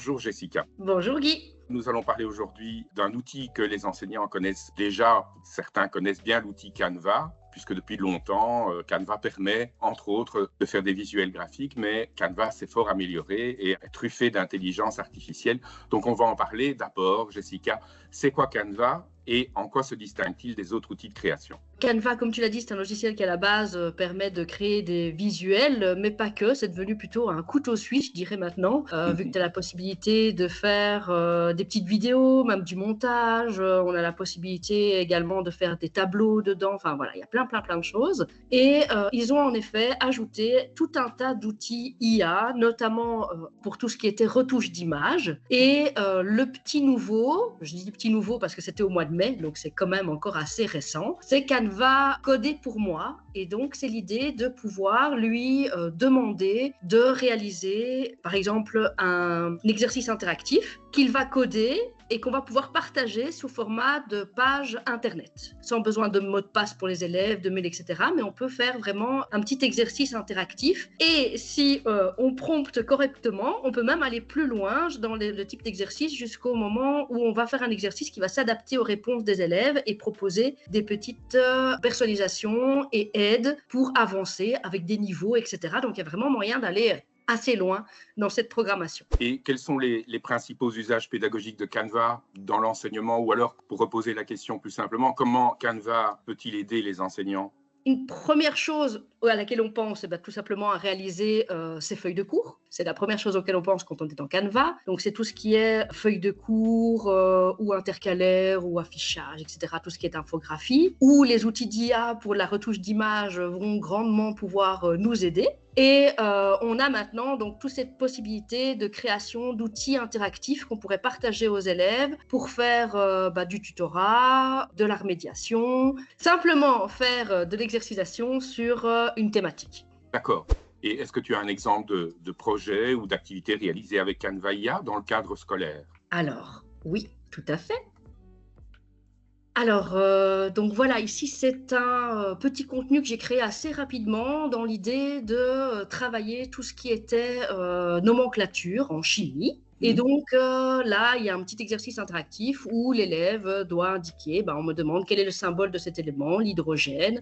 Bonjour Jessica. Bonjour Guy. Nous allons parler aujourd'hui d'un outil que les enseignants connaissent déjà. Certains connaissent bien l'outil Canva, puisque depuis longtemps, Canva permet, entre autres, de faire des visuels graphiques, mais Canva s'est fort amélioré et est truffé d'intelligence artificielle. Donc on va en parler. D'abord, Jessica, c'est quoi Canva et en quoi se distingue-t-il des autres outils de création ? Canva, comme tu l'as dit, c'est un logiciel qui à la base permet de créer des visuels, mais pas que. C'est devenu plutôt un couteau suisse, je dirais maintenant, vu que tu as la possibilité de faire des petites vidéos, même du montage. On a la possibilité également de faire des tableaux dedans. Enfin voilà, il y a plein de choses. Et ils ont en effet ajouté tout un tas d'outils IA, notamment pour tout ce qui était retouche d'images. Et le petit nouveau, je dis petit nouveau parce que c'était au mois de mai, donc c'est quand même encore assez récent, c'est Canva coder pour moi. Et donc, c'est l'idée de pouvoir lui demander de réaliser, par exemple, un exercice interactif qu'il va coder et qu'on va pouvoir partager sous format de page Internet, sans besoin de mot de passe pour les élèves, de mail, etc. Mais on peut faire vraiment un petit exercice interactif. Et si on prompte correctement, on peut même aller plus loin dans le type d'exercice jusqu'au moment où on va faire un exercice qui va s'adapter aux réponses des élèves et proposer des petites personnalisations et aides pour avancer avec des niveaux, etc. Donc, il y a vraiment moyen d'aller assez loin dans cette programmation. Et quels sont les principaux usages pédagogiques de Canva dans l'enseignement? Ou alors, pour reposer la question plus simplement, comment Canva peut-il aider les enseignants? Une première chose à laquelle on pense, tout simplement à réaliser ses feuilles de cours. C'est la première chose auquel on pense quand on est en Canva. Donc, c'est tout ce qui est feuilles de cours ou intercalaires ou affichage, etc. Tout ce qui est infographie. Ou les outils d'IA pour la retouche d'images vont grandement pouvoir nous aider. Et on a maintenant donc toute cette possibilité de création d'outils interactifs qu'on pourrait partager aux élèves pour faire du tutorat, de la remédiation, simplement faire de l'exercitation sur une thématique. D'accord. Et est-ce que tu as un exemple de projet ou d'activité réalisée avec Canva IA dans le cadre scolaire? Alors, oui, tout à fait. Alors, donc voilà, ici, c'est un petit contenu que j'ai créé assez rapidement dans l'idée de travailler tout ce qui était nomenclature en chimie. Et donc là, il y a un petit exercice interactif où l'élève doit indiquer, on me demande quel est le symbole de cet élément, l'hydrogène.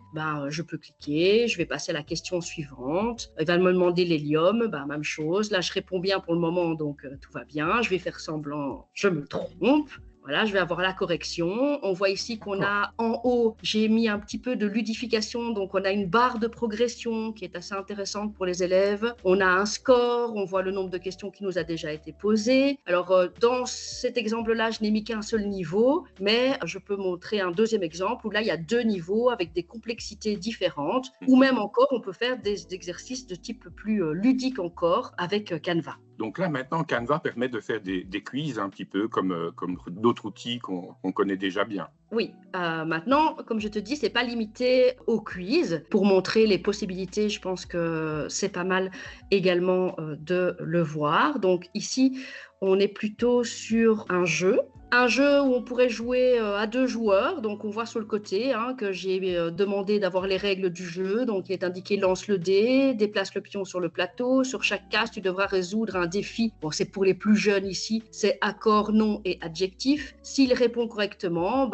Je peux cliquer, je vais passer à la question suivante. Il va me demander l'hélium, même chose. Là, je réponds bien pour le moment, donc tout va bien. Je vais faire semblant, je me trompe. Voilà, je vais avoir la correction. On voit ici qu'on a en haut, j'ai mis un petit peu de ludification, donc on a une barre de progression qui est assez intéressante pour les élèves. On a un score, on voit le nombre de questions qui nous a déjà été posé. Alors, dans cet exemple-là, je n'ai mis qu'un seul niveau, mais je peux montrer un deuxième exemple où là, il y a deux niveaux avec des complexités différentes, ou même encore, on peut faire des exercices de type plus ludique encore avec Canva. Donc là, maintenant, Canva permet de faire des quiz un petit peu comme d'autres outils qu'on connaît déjà bien. Oui, maintenant, comme je te dis, c'est pas limité au quiz. Pour montrer les possibilités, je pense que c'est pas mal également de le voir. Donc ici, on est plutôt sur un jeu. Un jeu où on pourrait jouer à 2 joueurs. Donc, on voit sur le côté que j'ai demandé d'avoir les règles du jeu. Donc, il est indiqué lance le dé, déplace le pion sur le plateau. Sur chaque case, tu devras résoudre un défi. Bon, c'est pour les plus jeunes ici. C'est accord, nom et adjectif. S'il répond correctement,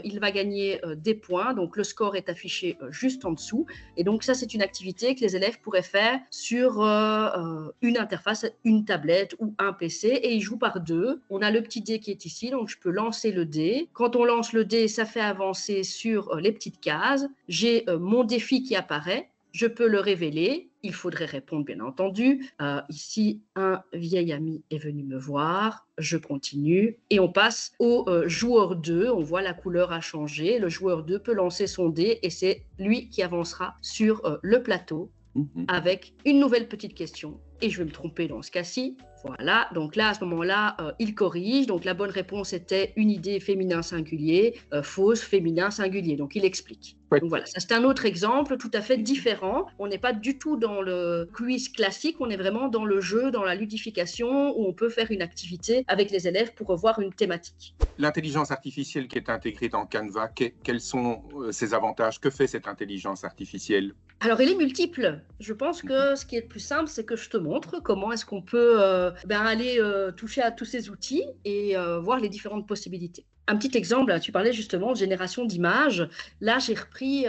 il va gagner des points. Donc, le score est affiché juste en dessous. Et donc, ça, c'est une activité que les élèves pourraient faire sur une interface, une tablette ou un PC. Et ils jouent par 2. On a le petit dé qui est ici. Donc, je peux lancer le dé. Quand on lance le dé, ça fait avancer sur les petites cases. J'ai mon défi qui apparaît. Je peux le révéler. Il faudrait répondre, bien entendu. Ici, un vieil ami est venu me voir. Je continue. Et on passe au joueur 2. On voit la couleur a changé. Le joueur 2 peut lancer son dé et c'est lui qui avancera sur le plateau avec une nouvelle petite question. Et je vais me tromper dans ce cas-ci. Voilà, donc là, à ce moment-là, il corrige. Donc la bonne réponse était une idée féminin singulier, fausse féminin singulier. Donc il explique. Ouais. Donc voilà, ça c'est un autre exemple tout à fait différent. On n'est pas du tout dans le quiz classique, on est vraiment dans le jeu, dans la ludification, où on peut faire une activité avec les élèves pour revoir une thématique. L'intelligence artificielle qui est intégrée dans Canva, quels sont ses avantages? Que fait cette intelligence artificielle? Alors, il est multiple. Je pense que ce qui est le plus simple, c'est que je te montre comment est-ce qu'on peut aller toucher à tous ces outils et voir les différentes possibilités. Un petit exemple, tu parlais justement de génération d'images. Là, j'ai repris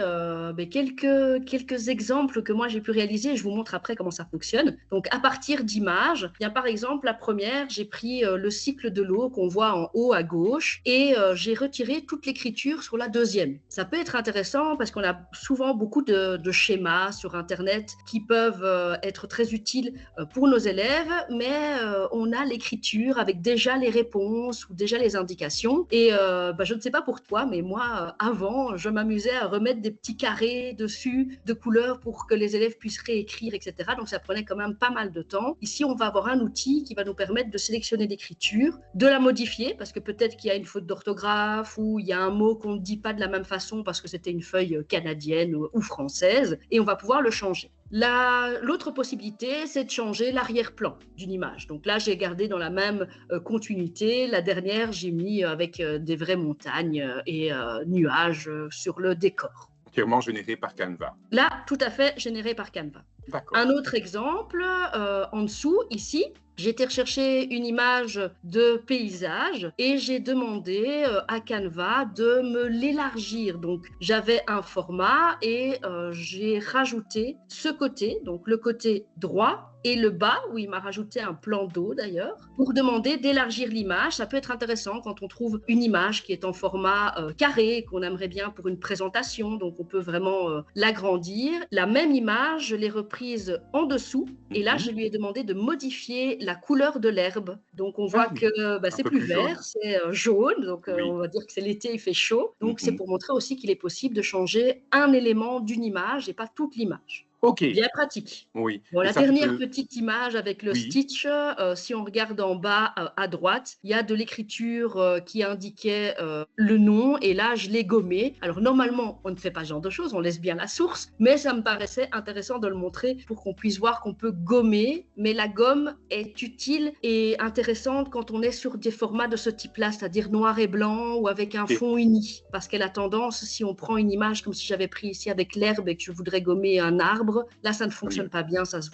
quelques exemples que moi j'ai pu réaliser. Je vous montre après comment ça fonctionne. Donc, à partir d'images, bien par exemple, la première, j'ai pris le cycle de l'eau qu'on voit en haut à gauche et j'ai retiré toute l'écriture sur la deuxième. Ça peut être intéressant parce qu'on a souvent beaucoup de schémas sur Internet qui peuvent être très utiles pour nos élèves, mais on a l'écriture avec déjà les réponses ou déjà les indications. Et je ne sais pas pour toi, mais moi, avant, je m'amusais à remettre des petits carrés dessus de couleurs pour que les élèves puissent réécrire, etc. Donc, ça prenait quand même pas mal de temps. Ici, on va avoir un outil qui va nous permettre de sélectionner l'écriture, de la modifier, parce que peut-être qu'il y a une faute d'orthographe ou il y a un mot qu'on ne dit pas de la même façon parce que c'était une feuille canadienne ou française, et on va pouvoir le changer. L'autre possibilité, c'est de changer l'arrière-plan d'une image. Donc là, j'ai gardé dans la même continuité. La dernière, j'ai mis avec des vraies montagnes et nuages sur le décor. Entièrement généré par Canva. Là, tout à fait généré par Canva. D'accord. Un autre exemple, en dessous, ici, j'ai été rechercher une image de paysage et j'ai demandé à Canva de me l'élargir. Donc, j'avais un format et j'ai rajouté ce côté, donc le côté droit et le bas, où il m'a rajouté un plan d'eau d'ailleurs, pour demander d'élargir l'image. Ça peut être intéressant quand on trouve une image qui est en format carré, qu'on aimerait bien pour une présentation, donc on peut vraiment l'agrandir. La même image, je l'ai reprise en dessous, et là, je lui ai demandé de modifier la couleur de l'herbe. Donc on voit que c'est plus vert, c'est jaune, donc on va dire que c'est l'été, il fait chaud. Donc c'est pour montrer aussi qu'il est possible de changer un élément d'une image et pas toute l'image. Ok. Bien pratique. Oui. Bon, la dernière petite image avec le Stitch, si on regarde en bas à droite, il y a de l'écriture qui indiquait le nom et là, je l'ai gommé. Alors normalement, on ne fait pas ce genre de choses, on laisse bien la source, mais ça me paraissait intéressant de le montrer pour qu'on puisse voir qu'on peut gommer, mais la gomme est utile et intéressante quand on est sur des formats de ce type-là, c'est-à-dire noir et blanc ou avec un fond uni, parce qu'elle a tendance, si on prend une image comme si j'avais pris ici avec l'herbe et que je voudrais gommer un arbre, là, ça ne fonctionne pas bien, ça se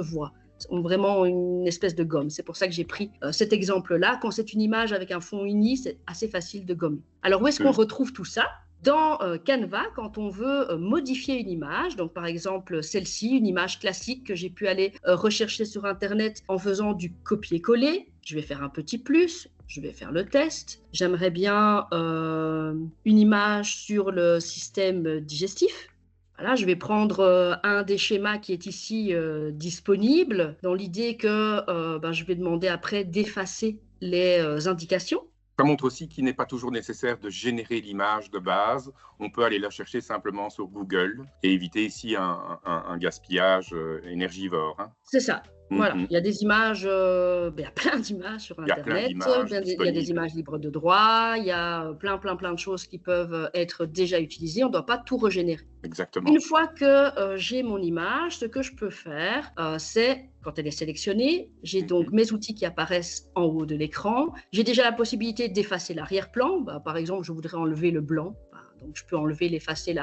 voit. C'est vraiment une espèce de gomme. C'est pour ça que j'ai pris cet exemple-là. Quand c'est une image avec un fond uni, c'est assez facile de gommer. Alors, où est-ce qu'on retrouve tout ça ? Dans Canva, quand on veut modifier une image, donc par exemple celle-ci, une image classique que j'ai pu aller rechercher sur Internet en faisant du copier-coller, je vais faire un petit plus, je vais faire le test. J'aimerais bien une image sur le système digestif. Voilà, je vais prendre un des schémas qui est ici disponible, dans l'idée que je vais demander après d'effacer les indications. Ça montre aussi qu'il n'est pas toujours nécessaire de générer l'image de base. On peut aller la chercher simplement sur Google et éviter ici un gaspillage énergivore. Hein. C'est ça. Voilà, il y a des images, il y a plein d'images sur Internet, il y a des images libres de droit, il y a plein de choses qui peuvent être déjà utilisées, on ne doit pas tout régénérer. Exactement. Une fois que j'ai mon image, ce que je peux faire, c'est, quand elle est sélectionnée, j'ai donc mes outils qui apparaissent en haut de l'écran, j'ai déjà la possibilité d'effacer l'arrière-plan, par exemple, je voudrais enlever le blanc, donc je peux enlever, l'effacer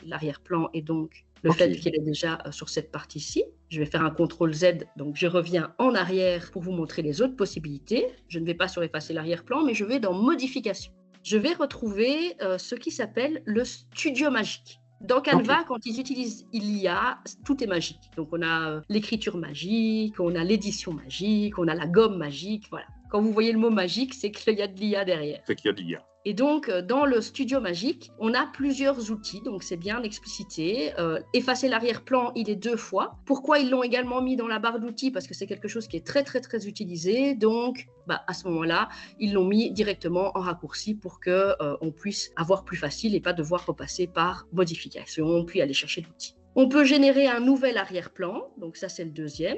l'arrière-plan et donc le fait qu'il est déjà sur cette partie-ci. Je vais faire un CTRL-Z, donc je reviens en arrière pour vous montrer les autres possibilités. Je ne vais pas sur effacer l'arrière-plan, mais je vais dans modification. Je vais retrouver ce qui s'appelle le studio magique. Dans Canva, quand ils utilisent l'IA, tout est magique. Donc on a l'écriture magique, on a l'édition magique, on a la gomme magique, voilà. Quand vous voyez le mot magique, c'est qu'il y a de l'IA derrière. C'est qu'il y a de l'IA. Et donc, dans le studio magique, on a plusieurs outils, donc c'est bien explicité. Effacer l'arrière-plan, il est 2 fois. Pourquoi ils l'ont également mis dans la barre d'outils ? Parce que c'est quelque chose qui est très utilisé. Donc, à ce moment-là, ils l'ont mis directement en raccourci pour qu'on puisse avoir plus facile et pas devoir repasser par modification, puis aller chercher l'outil. On peut générer un nouvel arrière-plan, donc ça c'est le deuxième.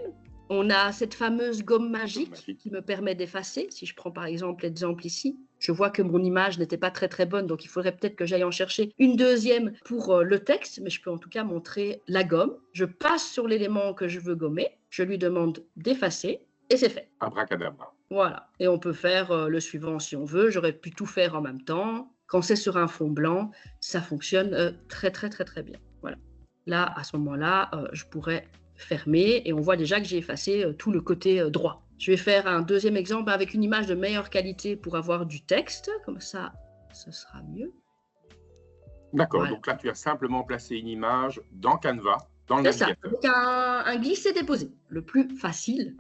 On a cette fameuse gomme magique qui me permet d'effacer. Si je prends par exemple l'exemple ici, je vois que mon image n'était pas très bonne, donc il faudrait peut-être que j'aille en chercher une deuxième pour le texte, mais je peux en tout cas montrer la gomme. Je passe sur l'élément que je veux gommer, je lui demande d'effacer et c'est fait. Abracadabra. Voilà, et on peut faire le suivant si on veut. J'aurais pu tout faire en même temps. Quand c'est sur un fond blanc, ça fonctionne très bien. Voilà. Là, à ce moment-là, je pourrais fermer et on voit déjà que j'ai effacé tout le côté droit. Je vais faire un deuxième exemple avec une image de meilleure qualité pour avoir du texte. Comme ça, ce sera mieux. D'accord, Voilà. donc là, tu as simplement placé une image dans Canva, dans le C'est ça, navigateur. avec un glisser-déposer, le plus facile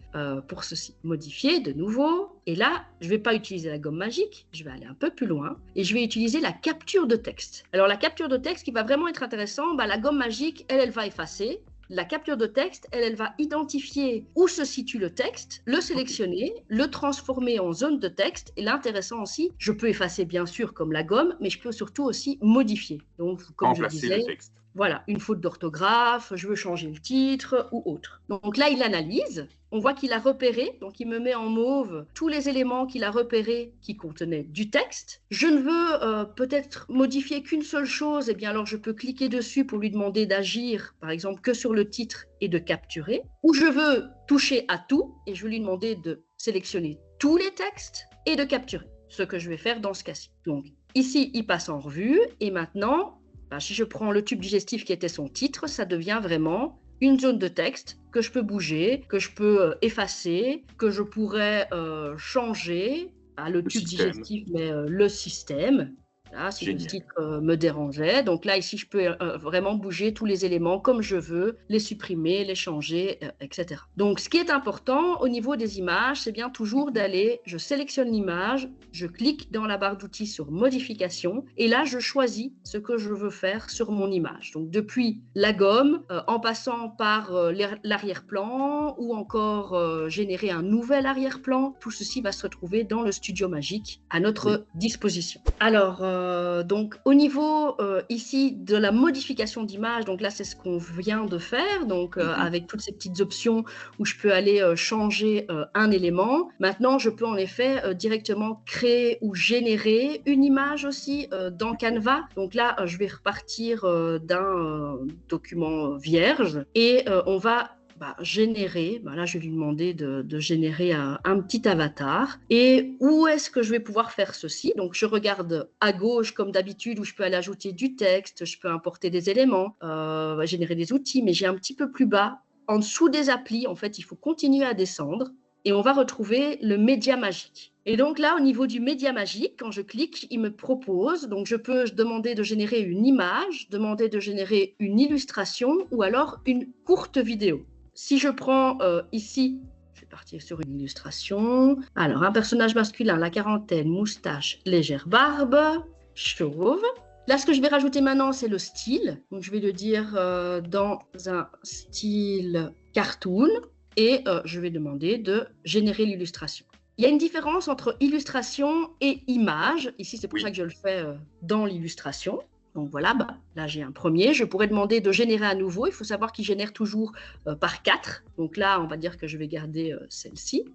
pour ceci. Modifier de nouveau, et là, je ne vais pas utiliser la gomme magique, je vais aller un peu plus loin, et je vais utiliser la capture de texte. Alors la capture de texte qui va vraiment être intéressant, la gomme magique, elle va effacer. La capture de texte, elle va identifier où se situe le texte, le sélectionner, le transformer en zone de texte. Et l'intéressant aussi, je peux effacer bien sûr comme la gomme, mais je peux surtout aussi modifier. Donc, comme je Remplacer le disais, texte. voilà, une faute d'orthographe, je veux changer le titre ou autre. Donc là, il analyse. On voit qu'il a repéré, donc il me met en mauve tous les éléments qu'il a repérés qui contenaient du texte. Je ne veux peut-être modifier qu'une seule chose, et bien alors je peux cliquer dessus pour lui demander d'agir, par exemple, que sur le titre et de capturer. Ou je veux toucher à tout, et je vais lui demander de sélectionner tous les textes et de capturer, ce que je vais faire dans ce cas-ci. Donc ici, il passe en revue, et maintenant, si je prends le tube digestif qui était son titre, ça devient vraiment une zone de texte que je peux bouger, que je peux effacer, que je pourrais changer. Le tube digestif, mais le système. Là, si le titre me dérangeait. Donc là, ici, je peux vraiment bouger tous les éléments comme je veux, les supprimer, les changer, etc. Donc, ce qui est important au niveau des images, c'est bien toujours d'aller, je sélectionne l'image, je clique dans la barre d'outils sur modification et là, je choisis ce que je veux faire sur mon image. Donc, depuis la gomme, en passant par l'arrière-plan ou encore générer un nouvel arrière-plan, tout ceci va se retrouver dans le Studio Magique à notre disposition. Alors, donc au niveau ici de la modification d'image, donc là c'est ce qu'on vient de faire, donc avec toutes ces petites options où je peux aller changer un élément. Maintenant je peux en effet directement créer ou générer une image aussi dans Canva. Donc là je vais repartir d'un document vierge et on va générer, là je vais lui demander de générer un petit avatar. Et où est-ce que je vais pouvoir faire ceci? Donc je regarde à gauche comme d'habitude où je peux aller ajouter du texte, je peux importer des éléments, générer des outils, mais j'ai un petit peu plus bas, en dessous des applis, en fait il faut continuer à descendre et on va retrouver le média magique. Et donc là, au niveau du média magique, quand je clique, il me propose, donc je peux demander de générer une image, demander de générer une illustration ou alors une courte vidéo. Si je prends ici, je vais partir sur une illustration. Alors, un personnage masculin, la quarantaine, moustache, légère barbe, chauve. Là, ce que je vais rajouter maintenant, c'est le style. Donc, je vais le dire dans un style cartoon et je vais demander de générer l'illustration. Il y a une différence entre illustration et image. Ici, c'est pour ça que je le fais dans l'illustration. Donc voilà, là j'ai un premier. Je pourrais demander de générer à nouveau. Il faut savoir qu'il génère toujours par 4. Donc là, on va dire que je vais garder celle-ci.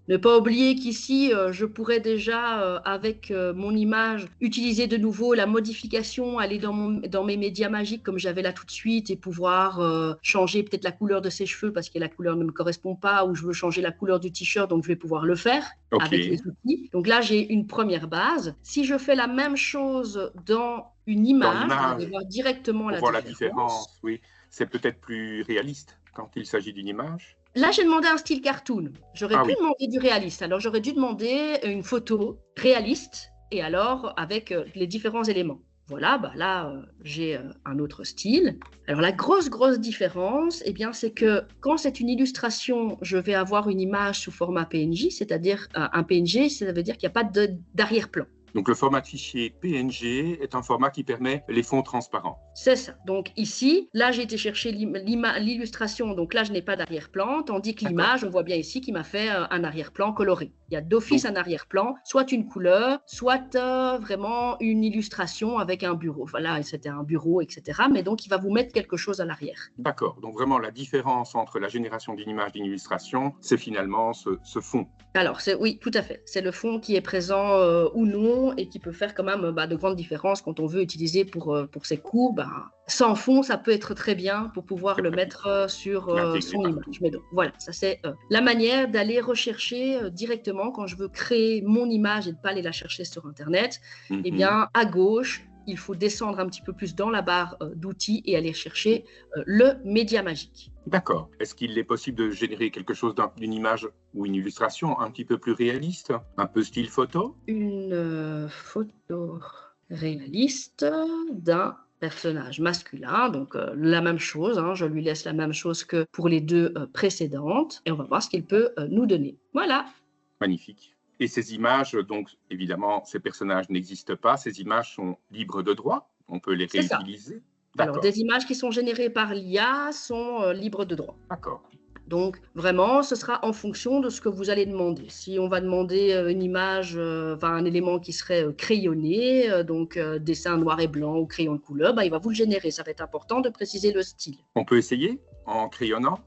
Ne pas oublier qu'ici, je pourrais déjà, avec mon image, utiliser de nouveau la modification, aller dans mes médias magiques comme j'avais là tout de suite et pouvoir changer peut-être la couleur de ses cheveux parce que la couleur ne me correspond pas ou je veux changer la couleur du t-shirt, donc je vais pouvoir le faire avec les outils. Donc là, j'ai une première base. Si je fais la même chose dans une image, on va voir directement la différence. Oui, c'est peut-être plus réaliste quand il s'agit d'une image. Là, j'ai demandé un style cartoon. J'aurais pu demander du réaliste. Alors, j'aurais dû demander une photo réaliste et alors avec les différents éléments. Voilà, là, j'ai un autre style. Alors, la grosse différence, c'est que quand c'est une illustration, je vais avoir une image sous format PNG, c'est-à-dire un PNG, ça veut dire qu'il n'y a pas d'arrière-plan. Donc, le format de fichier PNG est un format qui permet les fonds transparents. C'est ça. Donc ici, là, j'ai été chercher l'illustration. Donc là, je n'ai pas d'arrière-plan, tandis que l'image, on voit bien ici qu'il m'a fait un arrière-plan coloré. Il y a d'office un arrière-plan, soit une couleur, soit vraiment une illustration avec un bureau. Voilà, c'était un bureau, etc. Mais donc, il va vous mettre quelque chose à l'arrière. D'accord. Donc vraiment, la différence entre la génération d'une image et d'une illustration, c'est finalement ce fond. Alors, oui, tout à fait. C'est le fond qui est présent ou non et qui peut faire quand même de grandes différences quand on veut utiliser pour ses cours. Sans fond, ça peut être très bien pour pouvoir le mettre sur son image. Mais donc, voilà, ça c'est la manière d'aller rechercher directement quand je veux créer mon image et de ne pas aller la chercher sur Internet. À gauche, il faut descendre un petit peu plus dans la barre d'outils et aller chercher le média magique. D'accord. Est-ce qu'il est possible de générer quelque chose d'une image ou une illustration un petit peu plus réaliste, un peu style photo? Une photo réaliste d'un personnage masculin, donc la même chose, hein, je lui laisse la même chose que pour les deux précédentes et on va voir ce qu'il peut nous donner. Voilà. Magnifique. Et ces images, donc évidemment, ces personnages n'existent pas, ces images sont libres de droit, on peut les C'est ça. réutiliser? Alors, D'accord, des images qui sont générées par l'IA sont libres de droit. d'accord. Donc, vraiment, ce sera en fonction de ce que vous allez demander. Si on va demander une image, un élément qui serait crayonné, donc dessin noir et blanc ou crayon de couleur, il va vous le générer. Ça va être important de préciser le style. On peut essayer en crayonnant?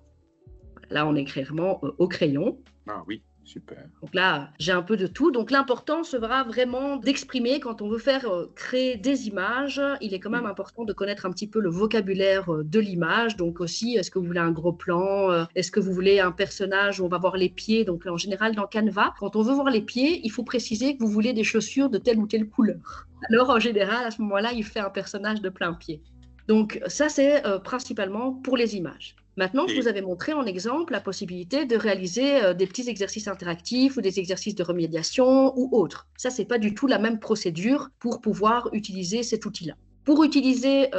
Là, on est clairement au crayon. Ah oui, super. Donc là, j'ai un peu de tout. Donc l'important sera vraiment d'exprimer quand on veut faire créer des images. Il est quand même important de connaître un petit peu le vocabulaire de l'image. Donc aussi, est-ce que vous voulez un gros plan? Est-ce que vous voulez un personnage où on va voir les pieds? Donc en général, dans Canva, quand on veut voir les pieds, il faut préciser que vous voulez des chaussures de telle ou telle couleur. Alors en général, à ce moment-là, il fait un personnage de plein pied. Donc ça, c'est principalement pour les images. Maintenant, je vous avais montré en exemple la possibilité de réaliser des petits exercices interactifs ou des exercices de remédiation ou autres. Ça, ce n'est pas du tout la même procédure pour pouvoir utiliser cet outil-là. Pour utiliser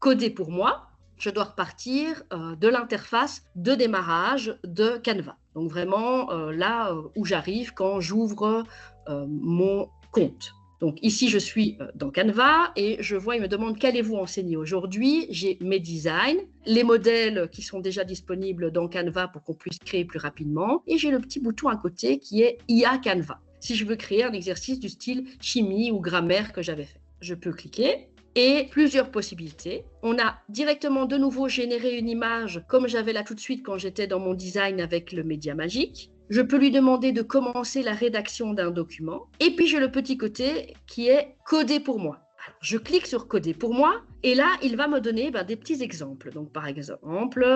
Coder pour moi, je dois repartir de l'interface de démarrage de Canva. Donc vraiment là où j'arrive quand j'ouvre mon compte. Donc ici, je suis dans Canva et je vois, il me demande qu'allez-vous enseigner aujourd'hui. J'ai mes designs, les modèles qui sont déjà disponibles dans Canva pour qu'on puisse créer plus rapidement. Et j'ai le petit bouton à côté qui est IA Canva. Si je veux créer un exercice du style chimie ou grammaire que j'avais fait, je peux cliquer. Et plusieurs possibilités. On a directement de nouveau généré une image comme j'avais là tout de suite quand j'étais dans mon design avec le média magique. Je peux lui demander de commencer la rédaction d'un document. Et puis, j'ai le petit côté qui est coder pour moi. Alors, je clique sur coder pour moi et là, il va me donner des petits exemples. Donc, par exemple,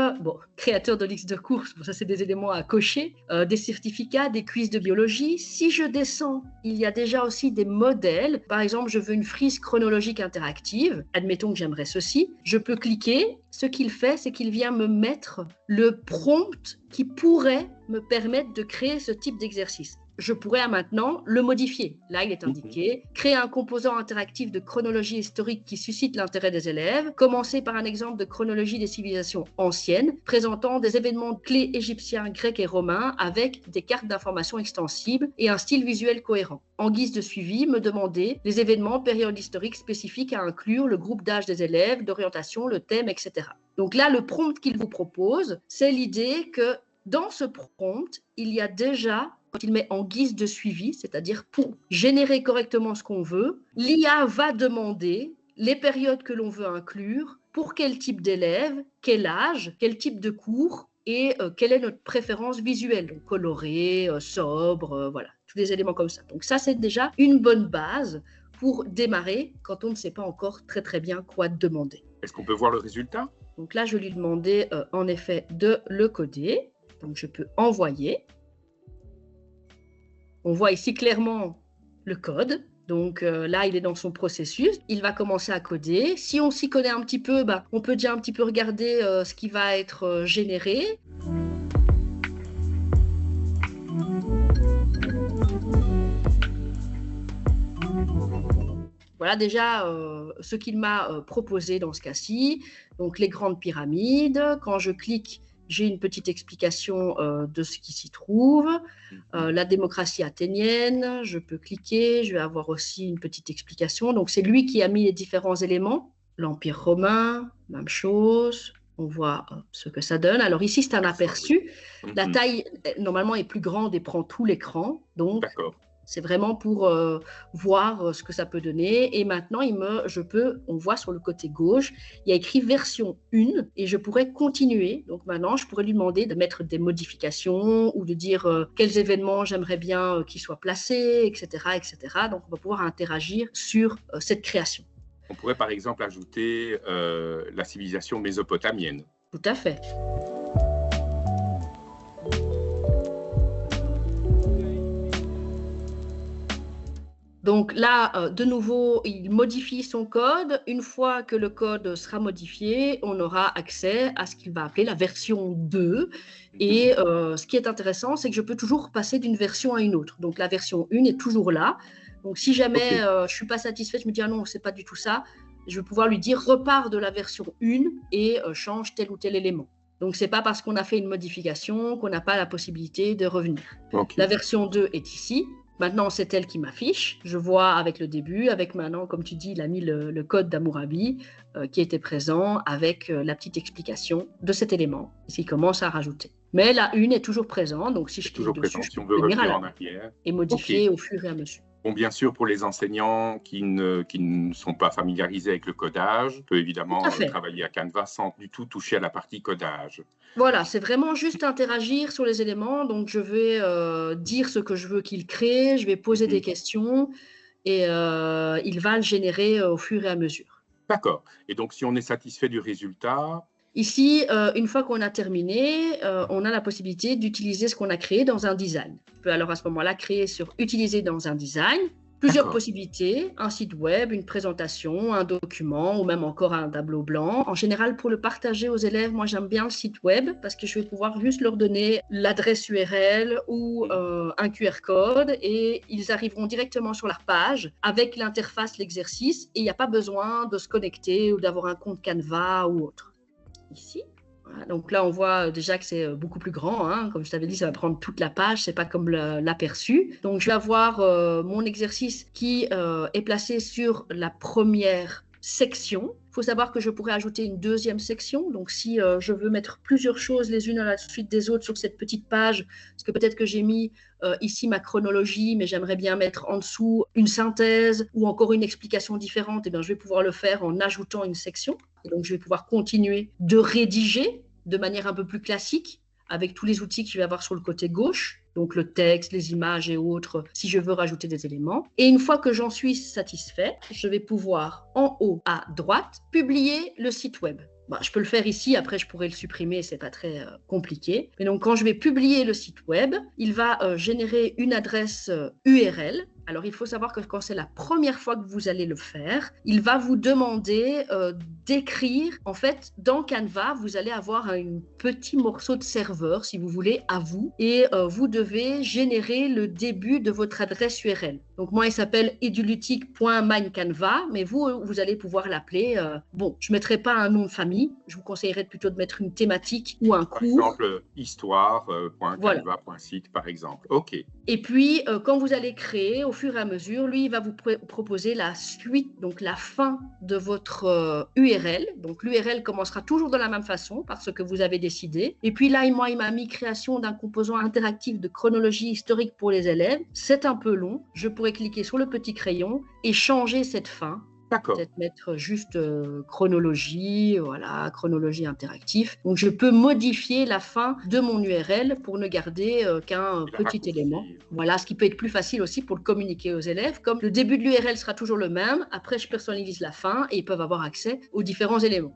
créateur de liste de courses, ça, c'est des éléments à cocher, des certificats, des quiz de biologie. Si je descends, il y a déjà aussi des modèles. Par exemple, je veux une frise chronologique interactive. Admettons que j'aimerais ceci. Je peux cliquer. Ce qu'il fait, c'est qu'il vient me mettre le prompt qui pourrait me permettre de créer ce type d'exercice. Je pourrais maintenant le modifier. Là, il est indiqué « Créer un composant interactif de chronologie historique qui suscite l'intérêt des élèves. Commencer par un exemple de chronologie des civilisations anciennes, présentant des événements clés égyptiens, grecs et romains avec des cartes d'information extensibles et un style visuel cohérent. En guise de suivi, me demander les événements, périodes historiques spécifiques à inclure, le groupe d'âge des élèves, d'orientation, le thème, etc. » Donc là, le prompt qu'il vous propose, c'est l'idée que dans ce prompt, il y a déjà, quand il met en guise de suivi, c'est-à-dire pour générer correctement ce qu'on veut, l'IA va demander les périodes que l'on veut inclure, pour quel type d'élève, quel âge, quel type de cours et quelle est notre préférence visuelle, donc coloré, sobre, voilà, tous des éléments comme ça. Donc ça, c'est déjà une bonne base pour démarrer quand on ne sait pas encore très très bien quoi demander. Est-ce qu'on peut voir le résultat? Donc là, je lui demandais en effet de le coder. Donc je peux envoyer. On voit ici clairement le code. Donc là, il est dans son processus. Il va commencer à coder. Si on s'y connaît un petit peu, on peut déjà un petit peu regarder ce qui va être généré. Voilà déjà ce qu'il m'a proposé dans ce cas-ci. Donc les grandes pyramides. Quand je clique, j'ai une petite explication de ce qui s'y trouve. La démocratie athénienne, je peux cliquer, je vais avoir aussi une petite explication. Donc, c'est lui qui a mis les différents éléments. L'Empire romain, même chose. On voit ce que ça donne. Alors ici, c'est un aperçu. La taille, normalement, est plus grande et prend tout l'écran. Donc, c'est vraiment pour voir ce que ça peut donner. Et maintenant, on voit sur le côté gauche, il y a écrit version 1 et je pourrais continuer. Donc maintenant, je pourrais lui demander de mettre des modifications ou de dire quels événements j'aimerais bien qu'ils soient placés, etc., etc. Donc, on va pouvoir interagir sur cette création. On pourrait par exemple ajouter la civilisation mésopotamienne. Tout à fait. Donc là, de nouveau, il modifie son code. Une fois que le code sera modifié, on aura accès à ce qu'il va appeler la version 2. Et ce qui est intéressant, c'est que je peux toujours passer d'une version à une autre. Donc la version 1 est toujours là. Donc si jamais je ne suis pas satisfaite, je me dis « Ah non, ce n'est pas du tout ça », je vais pouvoir lui dire « Repars de la version 1 et change tel ou tel élément ». Donc, ce n'est pas parce qu'on a fait une modification qu'on n'a pas la possibilité de revenir. La version 2 est ici. Maintenant, c'est elle qui m'affiche. Je vois avec le début, avec maintenant, comme tu dis, il a mis le code d'Hammurabi qui était présent avec la petite explication de cet élément, s'il commence à rajouter. Mais la une est toujours présente, donc si je clique dessus, je peux venir à l'arrière et modifier au fur et à mesure. Bon, bien sûr, pour les enseignants qui ne sont pas familiarisés avec le codage, on peut évidemment travailler à Canva sans du tout toucher à la partie codage. Voilà, c'est vraiment juste interagir sur les éléments. Donc, je vais dire ce que je veux qu'il crée, je vais poser des questions et il va le générer au fur et à mesure. D'accord. Et donc, si on est satisfait du résultat… Ici, une fois qu'on a terminé, on a la possibilité d'utiliser ce qu'on a créé dans un design. On peut alors à ce moment-là créer sur « Utiliser dans un design ». Plusieurs possibilités, un site web, une présentation, un document ou même encore un tableau blanc. En général, pour le partager aux élèves, moi j'aime bien le site web parce que je vais pouvoir juste leur donner l'adresse URL ou un QR code et ils arriveront directement sur leur page avec l'interface, l'exercice et il n'y a pas besoin de se connecter ou d'avoir un compte Canva ou autre. Ici. Voilà, donc là, on voit déjà que c'est beaucoup plus grand. Hein. Comme je t'avais dit, ça va prendre toute la page. Ce n'est pas comme l'aperçu. Donc, je vais avoir mon exercice qui est placé sur la première section. Il faut savoir que je pourrais ajouter une deuxième section. Donc, si je veux mettre plusieurs choses les unes à la suite des autres sur cette petite page, parce que peut-être que j'ai mis ici ma chronologie, mais j'aimerais bien mettre en dessous une synthèse ou encore une explication différente, et bien, je vais pouvoir le faire en ajoutant une section. Et donc, je vais pouvoir continuer de rédiger de manière un peu plus classique avec tous les outils que je vais avoir sur le côté gauche, donc le texte, les images et autres, si je veux rajouter des éléments. Et une fois que j'en suis satisfait, je vais pouvoir, en haut à droite, publier le site web. Bah, je peux le faire ici, après je pourrais le supprimer, c'est pas très compliqué. Mais donc quand je vais publier le site web, il va générer une adresse URL. Alors il faut savoir que quand c'est la première fois que vous allez le faire, il va vous demander d'écrire. En fait, dans Canva, vous allez avoir un petit morceau de serveur, si vous voulez, à vous, et vous devez générer le début de votre adresse URL. Donc moi, il s'appelle edulutic.minecanva, mais vous allez pouvoir l'appeler. Bon, je ne mettrai pas un nom de famille, je vous conseillerais plutôt de mettre une thématique ou un cours. Par exemple, histoire.canva.site, par exemple. OK. Et puis, quand vous allez créer, au fur et à mesure, lui, il va vous proposer la suite, donc la fin de votre URL. Donc, l'URL commencera toujours de la même façon, par ce que vous avez décidé. Et puis là, moi, il m'a mis création d'un composant interactif de chronologie historique pour les élèves. C'est un peu long. Je pourrais cliquer sur le petit crayon et changer cette fin. Peut-être mettre juste chronologie, voilà, chronologie interactive. Donc, je peux modifier la fin de mon URL pour ne garder qu'un petit élément. Voilà, ce qui peut être plus facile aussi pour le communiquer aux élèves. Comme le début de l'URL sera toujours le même, après, je personnalise la fin et ils peuvent avoir accès aux différents éléments.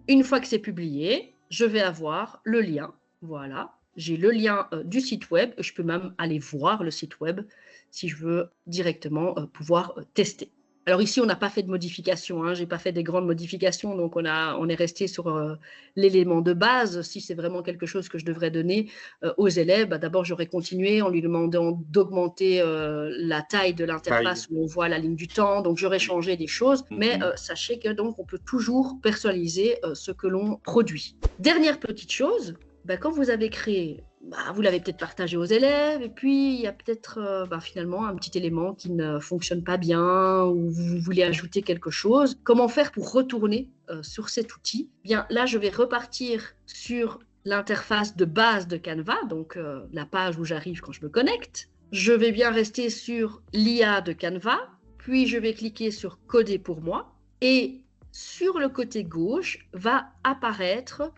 Une fois que c'est publié, je vais avoir le lien. Voilà, j'ai le lien du site web. Je peux même aller voir le site web si je veux directement pouvoir tester. Alors ici, on n'a pas fait de modification, hein. Je n'ai pas fait des grandes modifications, donc on est resté sur l'élément de base. Si c'est vraiment quelque chose que je devrais donner aux élèves, bah, d'abord j'aurais continué en lui demandant d'augmenter la taille de l'interface où on voit la ligne du temps, donc j'aurais changé des choses, mais sachez que donc on peut toujours personnaliser ce que l'on produit. Dernière petite chose, bah, quand vous avez créé, vous l'avez peut-être partagé aux élèves et puis il y a peut-être finalement un petit élément qui ne fonctionne pas bien ou vous voulez ajouter quelque chose. Comment faire pour retourner sur cet outil? Bien, là, je vais repartir sur l'interface de base de Canva, donc la page où j'arrive quand je me connecte. Je vais bien rester sur l'IA de Canva, puis je vais cliquer sur Coder pour moi et sur le côté gauche va apparaître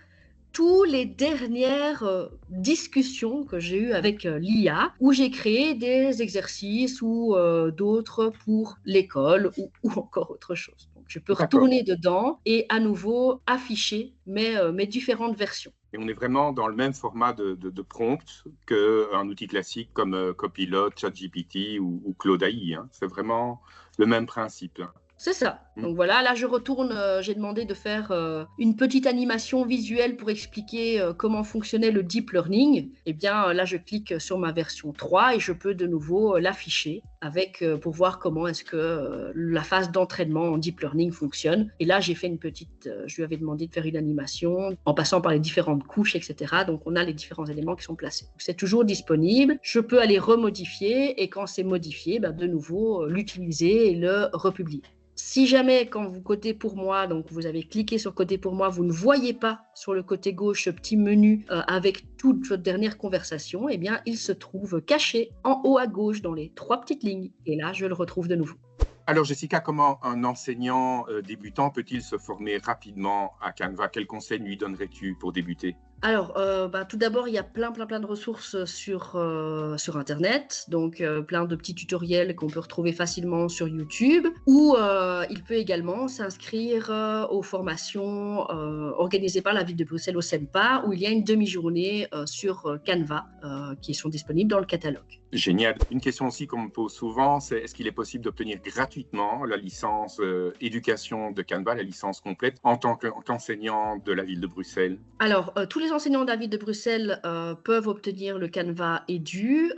toutes les dernières discussions que j'ai eues avec l'IA, où j'ai créé des exercices ou d'autres pour l'école ou encore autre chose. Donc, je peux retourner dedans et à nouveau afficher mes différentes versions. Et on est vraiment dans le même format de prompt qu'un outil classique comme Copilot, ChatGPT ou Claude AI, hein. C'est vraiment le même principe, hein. C'est ça. Donc voilà, là je retourne, j'ai demandé de faire une petite animation visuelle pour expliquer comment fonctionnait le deep learning. Et bien là je clique sur ma version 3 et je peux de nouveau l'afficher avec pour voir comment est-ce que la phase d'entraînement en deep learning fonctionne. Et là j'ai fait une petite, je lui avais demandé de faire une animation en passant par les différentes couches, etc. Donc on a les différents éléments qui sont placés. C'est toujours disponible. Je peux aller remodifier et quand c'est modifié, de nouveau l'utiliser et le republier. Si jamais, quand vous codez pour moi, donc vous avez cliqué sur coder pour moi, vous ne voyez pas sur le côté gauche ce petit menu avec toute votre dernière conversation, eh bien, il se trouve caché en haut à gauche dans les 3 petites lignes. Et là, je le retrouve de nouveau. Alors Jessica, comment un enseignant débutant peut-il se former rapidement à Canva? Quels conseils lui donnerais-tu pour débuter? Alors, tout d'abord, il y a plein de ressources sur Internet, donc plein de petits tutoriels qu'on peut retrouver facilement sur YouTube, ou il peut également s'inscrire aux formations organisées par la ville de Bruxelles au SEMPA, où il y a une demi-journée sur Canva qui sont disponibles dans le catalogue. Génial. Une question aussi qu'on me pose souvent, c'est est-ce qu'il est possible d'obtenir gratuitement la licence éducation de Canva, la licence complète, en tant qu'enseignant de la ville de Bruxelles? Alors, tous les enseignants de la ville de Bruxelles peuvent obtenir le Canva Edu.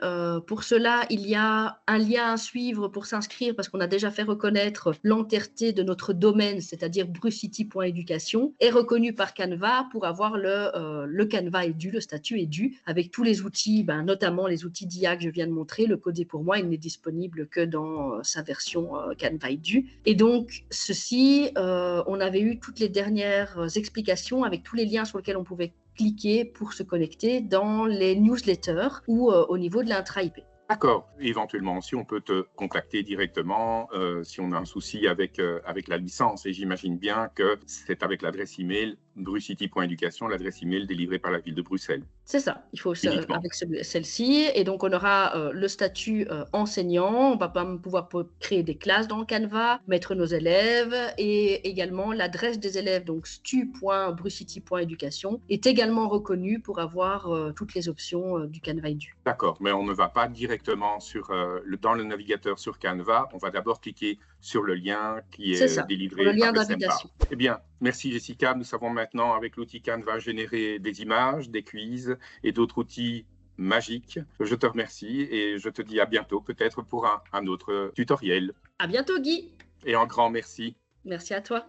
Pour cela, il y a un lien à suivre pour s'inscrire parce qu'on a déjà fait reconnaître l'entièreté de notre domaine, c'est-à-dire brucity.education, est reconnu par Canva pour avoir le Canva Edu, le statut Edu, avec tous les outils, notamment les outils d'IA que je viens de montrer. Le Coder pour moi, il n'est disponible que dans sa version Canva Edu. Et donc, ceci, on avait eu toutes les dernières explications avec tous les liens sur lesquels on pouvait cliquer pour se connecter dans les newsletters ou au niveau de l'intra-IP. D'accord. Éventuellement aussi, on peut te contacter directement si on a un souci avec la licence. Et j'imagine bien que c'est avec l'adresse email brucity.education, l'adresse email délivrée par la ville de Bruxelles. C'est ça, il faut avec celle-ci. Et donc, on aura le statut enseignant. On va pouvoir créer des classes dans le Canva, mettre nos élèves et également l'adresse des élèves, donc stu.brucity.education, est également reconnue pour avoir toutes les options du Canva Edu. D'accord, mais on ne va pas directement dans le navigateur sur Canva. On va d'abord cliquer sur le lien qui est délivré le lien par le d'invitation. SEMPA. Eh bien, merci Jessica. Nous savons maintenant avec l'outil Canva générer des images, des quiz et d'autres outils magiques. Je te remercie et je te dis à bientôt, peut-être pour un autre tutoriel. À bientôt Guy. Et un grand merci. Merci à toi.